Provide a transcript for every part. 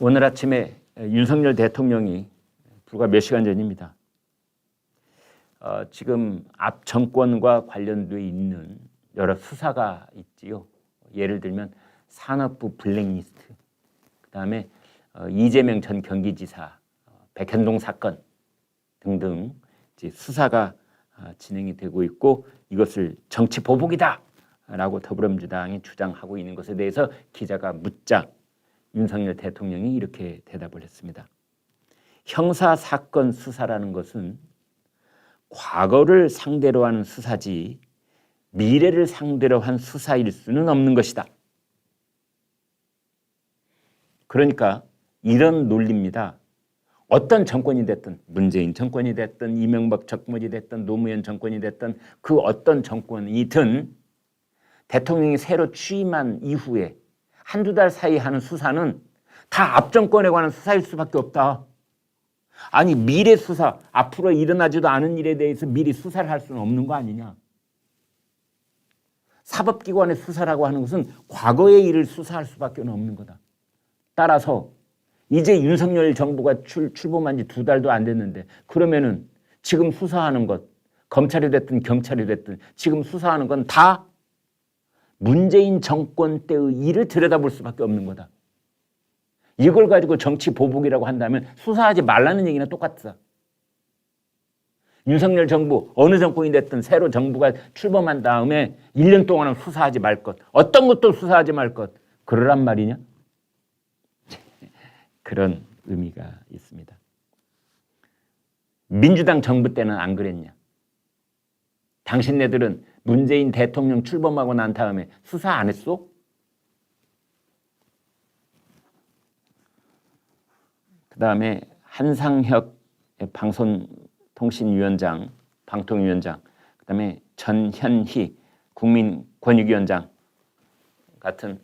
오늘 아침에 윤석열 대통령이 불과 몇 시간 전입니다. 지금 앞 정권과 관련돼 있는 여러 수사가 있지요. 예를 들면 산업부 블랙리스트, 그다음에 이재명 전 경기지사 백현동 사건 등등 이제 수사가 진행이 되고 있고, 이것을 정치 보복이다라고 더불어민주당이 주장하고 있는 것에 대해서 기자가 묻자 윤석열 대통령이 이렇게 대답을 했습니다. 형사 사건 수사라는 것은 과거를 상대로 하는 수사지 미래를 상대로 한 수사일 수는 없는 것이다. 그러니까 이런 논리입니다. 어떤 정권이 됐든, 문재인 정권이 됐든, 이명박 정권이 됐든, 노무현 정권이 됐든, 그 어떤 정권이든 대통령이 새로 취임한 이후에 한두 달 사이 하는 수사는 다 앞 정권에 관한 수사일 수밖에 없다. 아니, 미래 수사, 앞으로 일어나지도 않은 일에 대해서 미리 수사를 할 수는 없는 거 아니냐. 사법기관의 수사라고 하는 것은 과거의 일을 수사할 수밖에 없는 거다. 따라서 이제 윤석열 정부가 출범한 지 2달도 안 됐는데, 그러면은 지금 수사하는 것, 검찰이 됐든 경찰이 됐든 지금 수사하는 건 다 문재인 정권 때의 일을 들여다볼 수밖에 없는 거다. 이걸 가지고 정치 보복이라고 한다면 수사하지 말라는 얘기나 똑같다. 윤석열 정부, 어느 정권이 됐든 새로 정부가 출범한 다음에 1년 동안은 수사하지 말 것, 어떤 것도 수사하지 말 것, 그러란 말이냐? 그런 의미가 있습니다. 민주당 정부 때는 안 그랬냐? 당신네들은 문재인 대통령 출범하고 난 다음에 수사 안 했어? 그 다음에 한상혁 방송통신위원장, 방통위원장, 그 다음에 전현희 국민권익위원장 같은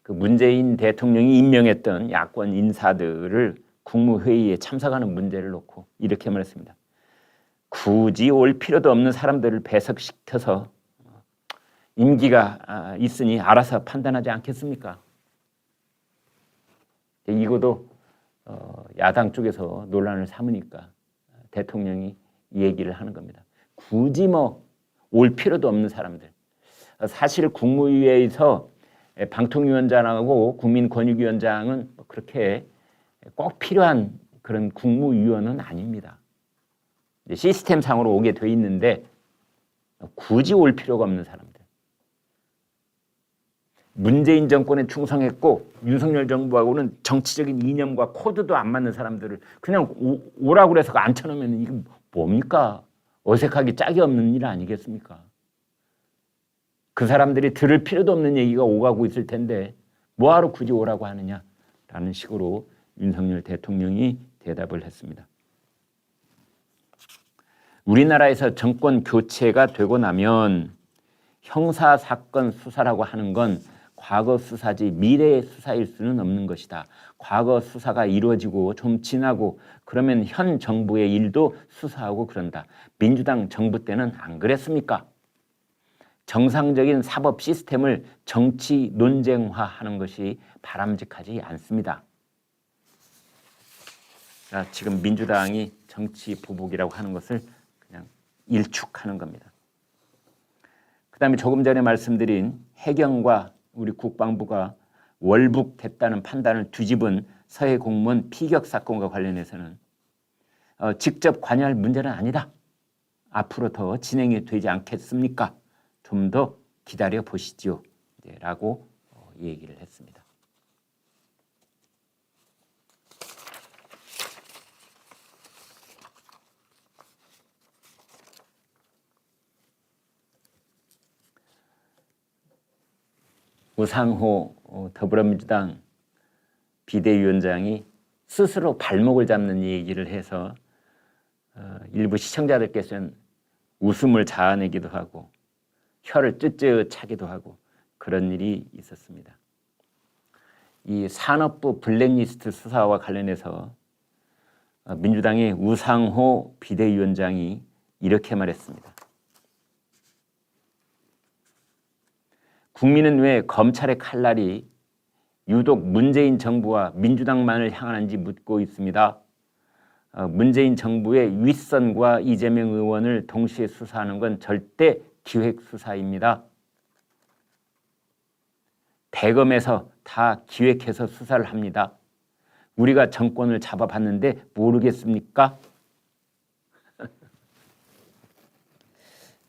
그 문재인 대통령이 임명했던 야권 인사들을 국무회의에 참석하는 문제를 놓고 이렇게 말했습니다. 굳이 올 필요도 없는 사람들을 배석시켜서 임기가 있으니 알아서 판단하지 않겠습니까? 이것도 야당 쪽에서 논란을 삼으니까 대통령이 이 얘기를 하는 겁니다. 굳이 뭐 올 필요도 없는 사람들. 사실 국무회의에서 방통위원장하고 국민권익위원장은 그렇게 꼭 필요한 그런 국무위원은 아닙니다. 시스템상으로 오게 돼 있는데 굳이 올 필요가 없는 사람들. 문재인 정권에 충성했고 윤석열 정부하고는 정치적인 이념과 코드도 안 맞는 사람들을 그냥 오라고 그래서 앉혀놓으면 이게 뭡니까? 어색하기 짝이 없는 일 아니겠습니까? 그 사람들이 들을 필요도 없는 얘기가 오가고 있을 텐데 뭐하러 굳이 오라고 하느냐라는 식으로 윤석열 대통령이 대답을 했습니다. 우리나라에서 정권 교체가 되고 나면 형사사건 수사라고 하는 건 과거 수사지 미래의 수사일 수는 없는 것이다. 과거 수사가 이루어지고 좀 지나고 그러면 현 정부의 일도 수사하고 그런다. 민주당 정부 때는 안 그랬습니까? 정상적인 사법 시스템을 정치 논쟁화하는 것이 바람직하지 않습니다. 지금 민주당이 정치 보복이라고 하는 것을 그냥 일축하는 겁니다. 그 다음에 조금 전에 말씀드린 해경과 우리 국방부가 월북됐다는 판단을 뒤집은 서해 공무원 피격 사건과 관련해서는 직접 관여할 문제는 아니다. 앞으로 더 진행이 되지 않겠습니까? 좀 더 기다려 보시죠. 라고 얘기를 했습니다. 우상호 더불어민주당 비대위원장이 스스로 발목을 잡는 얘기를 해서 일부 시청자들께서는 웃음을 자아내기도 하고 혀를 쯧쯧 차기도 하고 그런 일이 있었습니다. 이 산업부 블랙리스트 수사와 관련해서 민주당의 우상호 비대위원장이 이렇게 말했습니다. 국민은 왜 검찰의 칼날이 유독 문재인 정부와 민주당만을 향하는지 묻고 있습니다. 문재인 정부의 윗선과 이재명 의원을 동시에 수사하는 건 절대 기획수사입니다. 대검에서 다 기획해서 수사를 합니다. 우리가 정권을 잡아봤는데 모르겠습니까?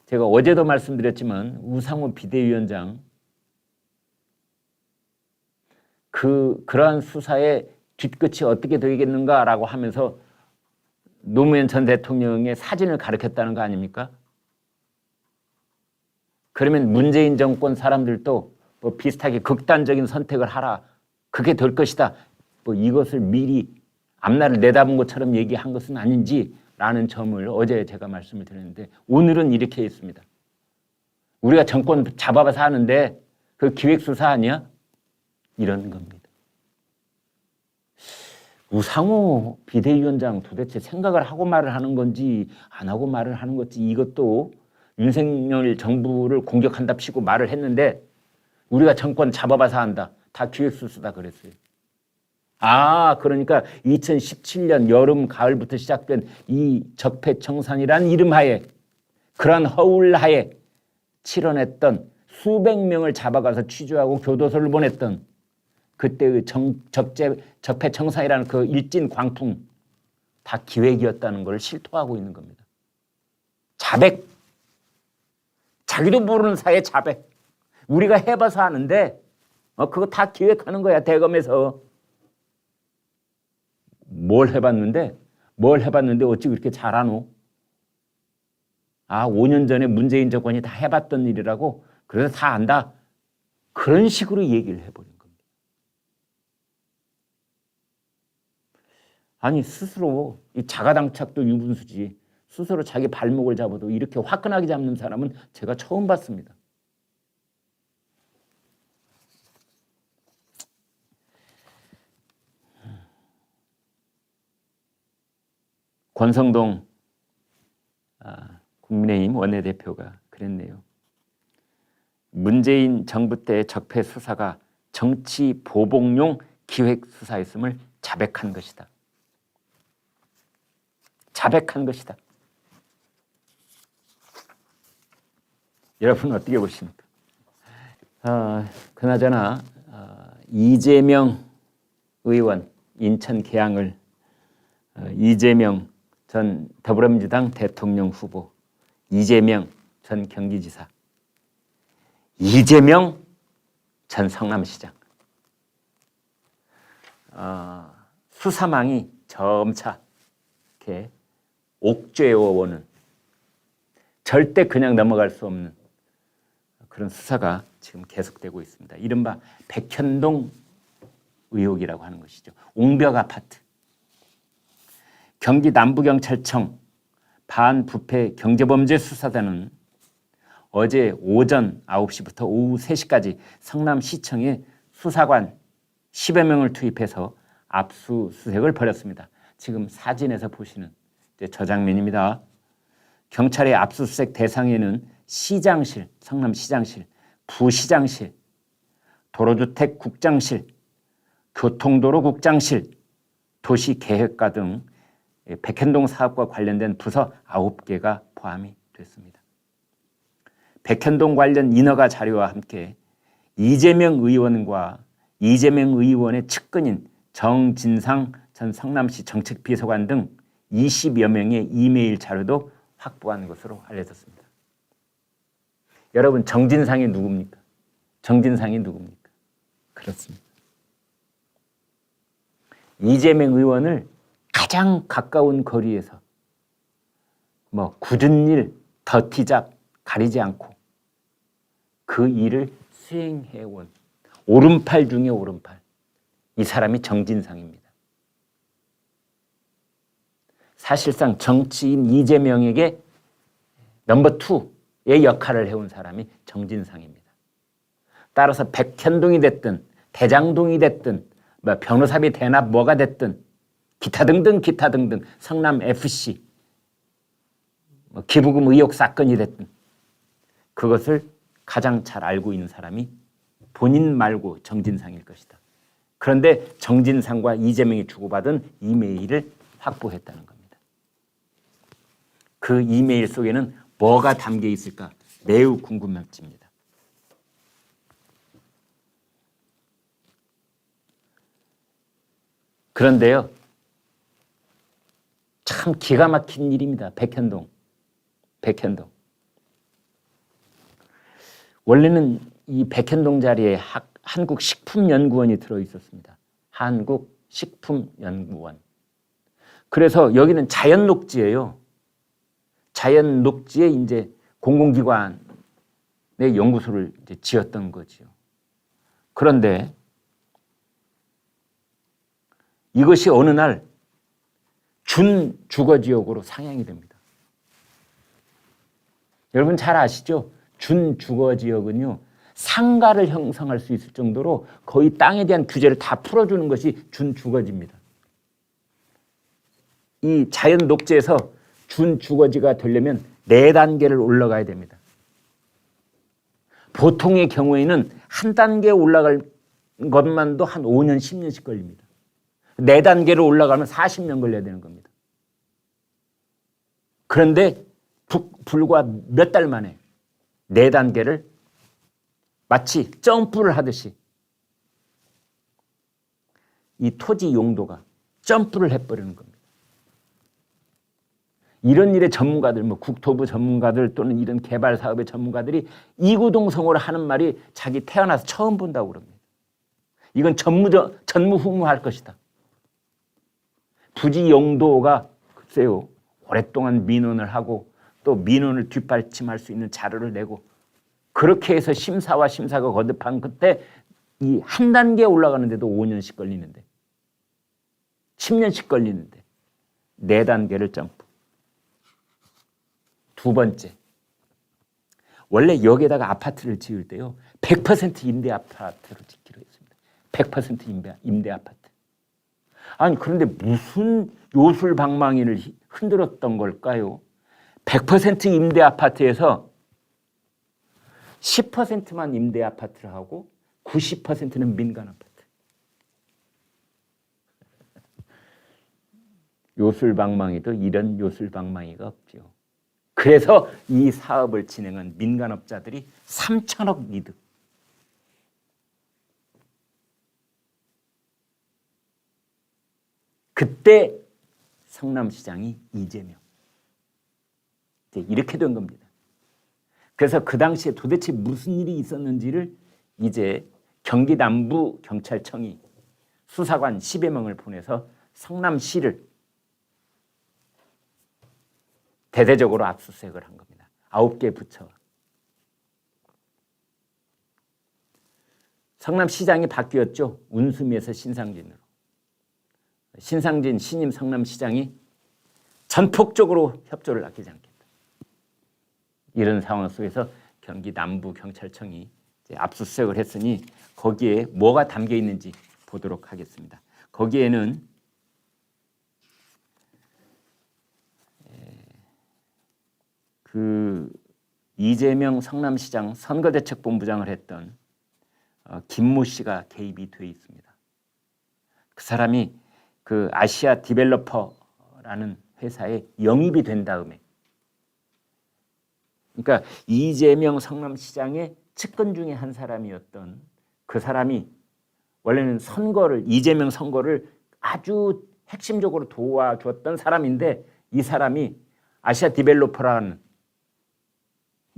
제가 어제도 말씀드렸지만 우상호 비대위원장 그러한 수사의 뒷끝이 어떻게 되겠는가라고 하면서 노무현 전 대통령의 사진을 가리켰다는 거 아닙니까? 그러면 문재인 정권 사람들도 뭐 비슷하게 극단적인 선택을 하라. 그게 될 것이다. 뭐 이것을 미리 앞날을 내다본 것처럼 얘기한 것은 아닌지라는 점을 어제 제가 말씀을 드렸는데 오늘은 이렇게 했습니다. 우리가 정권 잡아봐서 하는데 그 기획수사 아니야? 이런 겁니다. 우상호 비대위원장 도대체 생각을 하고 말을 하는 건지 안 하고 말을 하는 건지 이것도 윤석열 정부를 공격한답시고 말을 했는데 우리가 정권 잡아봐서 한다. 다 기획수사다 그랬어요. 그러니까 2017년 여름 가을부터 시작된 이 적폐청산이라는 이름하에 그런 허울하에 실현했던 수백 명을 잡아가서 취조하고 교도소를 보냈던 그때의 적폐청산이라는 그 일진 광풍 다 기획이었다는 걸 실토하고 있는 겁니다. 자백. 자기도 모르는 사이에 자백. 우리가 해봐서 하는데 그거 다 기획하는 거야. 대검에서. 뭘 해봤는데 어찌 그렇게 잘하노? 5년 전에 문재인 정권이 다 해봤던 일이라고 그래서 다 안다. 그런 식으로 얘기를 해버린 겁니다. 아니 스스로 이 자가당착도 유분수지 스스로 자기 발목을 잡아도 이렇게 화끈하게 잡는 사람은 제가 처음 봤습니다. 권성동 국민의힘 원내대표가 그랬네요. 문재인 정부 때 적폐 수사가 정치 보복용 기획 수사였음을 자백한 것이다. 자백한 것이다. 여러분 어떻게 보십니까? 그나저나 이재명 의원 인천 계양을 이재명 전 더불어민주당 대통령 후보, 이재명 전 경기지사, 이재명 전 성남시장 수사망이 점차 이렇게 옥죄어오는 절대 그냥 넘어갈 수 없는 그런 수사가 지금 계속되고 있습니다. 이른바 백현동 의혹이라고 하는 것이죠. 옹벽 아파트. 경기 남부경찰청 반부패 경제범죄수사단은 어제 오전 9시부터 오후 3시까지 성남시청에 수사관 10여 명을 투입해서 압수수색을 벌였습니다. 지금 사진에서 보시는 저 장면입니다. 경찰의 압수수색 대상에는 시장실, 성남시장실, 부시장실, 도로주택국장실, 교통도로국장실, 도시계획과 등 백현동 사업과 관련된 부서 9개가 포함이 됐습니다. 백현동 관련 인허가 자료와 함께 이재명 의원과 이재명 의원의 측근인 정진상 전 성남시 정책비서관 등 20여 명의 이메일 자료도 확보한 것으로 알려졌습니다. 여러분 정진상이 누굽니까? 정진상이 누굽니까? 그렇습니다. 이재명 의원을 가장 가까운 거리에서 굳은 일, 더티잡 가리지 않고 그 일을 수행해온 오른팔 중에 오른팔. 이 사람이 정진상입니다. 사실상 정치인 이재명에게 넘버 2의 역할을 해온 사람이 정진상입니다. 따라서 백현동이 됐든 대장동이 됐든 변호사비 대납 뭐가 됐든 기타 등등 성남FC 기부금 의혹 사건이 됐든 그것을 가장 잘 알고 있는 사람이 본인 말고 정진상일 것이다. 그런데 정진상과 이재명이 주고받은 이메일을 확보했다는 겁니다. 그 이메일 속에는 뭐가 담겨 있을까 매우 궁금해집니다. 그런데요, 참 기가 막힌 일입니다. 백현동. 원래는 이 백현동 자리에 한국식품연구원이 들어있었습니다. 한국식품연구원. 그래서 여기는 자연녹지예요. 자연녹지에 이제 공공기관의 연구소를 이제 지었던 거죠. 그런데 이것이 어느 날 준주거지역으로 상향이 됩니다. 여러분 잘 아시죠? 준주거지역은요, 상가를 형성할 수 있을 정도로 거의 땅에 대한 규제를 다 풀어주는 것이 준주거지입니다. 이 자연 녹지에서 준주거지가 되려면 4단계를 올라가야 됩니다. 보통의 경우에는 한 단계 올라갈 것만도 한 5년, 10년씩 걸립니다. 4단계로 올라가면 40년 걸려야 되는 겁니다. 그런데 불과 몇 달 만에 4단계를 마치 점프를 하듯이 이 토지 용도가 점프를 해버리는 겁니다. 이런 일의 전문가들, 국토부 전문가들 또는 이런 개발 사업의 전문가들이 이구동성으로 하는 말이 자기 태어나서 처음 본다고 그럽니다. 이건 전무후무할 것이다. 부지 용도가 글쎄요, 오랫동안 민원을 하고 또 민원을 뒷받침할 수 있는 자료를 내고 그렇게 해서 심사가 거듭한 그때 이 한 단계 올라가는데도 5년씩 걸리는데 10년씩 걸리는데 4단계를 점프. 두 번째, 원래 여기에다가 아파트를 지을 때요 100% 임대 아파트로 짓기로 했습니다. 100% 임대 아파트. 아니 그런데 무슨 요술방망이를 흔들었던 걸까요? 100% 임대 아파트에서 10%만 임대 아파트를 하고 90%는 민간 아파트. 요술방망이도 이런 요술방망이가 없죠. 그래서 이 사업을 진행한 민간업자들이 3천억 이득. 그때 성남시장이 이재명. 이렇게 된 겁니다. 그래서 그 당시에 도대체 무슨 일이 있었는지를 이제 경기 남부 경찰청이 수사관 10여 명을 보내서 성남시를 대대적으로 압수수색을 한 겁니다. 9개 부처. 성남시장이 바뀌었죠. 운수미에서 신상진으로. 신상진 신임 성남시장이 전폭적으로 협조를 아끼지 않겠다. 이런 상황 속에서 경기 남부 경찰청이 이제 압수수색을 했으니 거기에 뭐가 담겨 있는지 보도록 하겠습니다. 거기에는 그 이재명 성남시장 선거대책본부장을 했던 김모 씨가 개입이 돼 있습니다. 그 사람이 그 아시아 디벨로퍼라는 회사에 영입이 된 다음에, 그러니까 이재명 성남시장의 측근 중에 한 사람이었던 그 사람이 원래는 이재명 선거를 아주 핵심적으로 도와줬던 사람인데, 이 사람이 아시아 디벨로퍼라는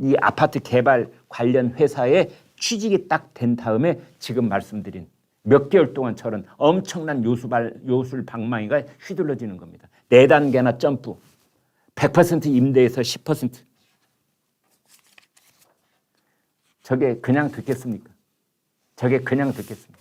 이 아파트 개발 관련 회사에 취직이 딱 된 다음에 지금 말씀드린 몇 개월 동안 저런 엄청난 요술 방망이가 휘둘러지는 겁니다. 4단계나 점프, 100% 임대에서 10%. 저게 그냥 듣겠습니까? 저게 그냥 듣겠습니까?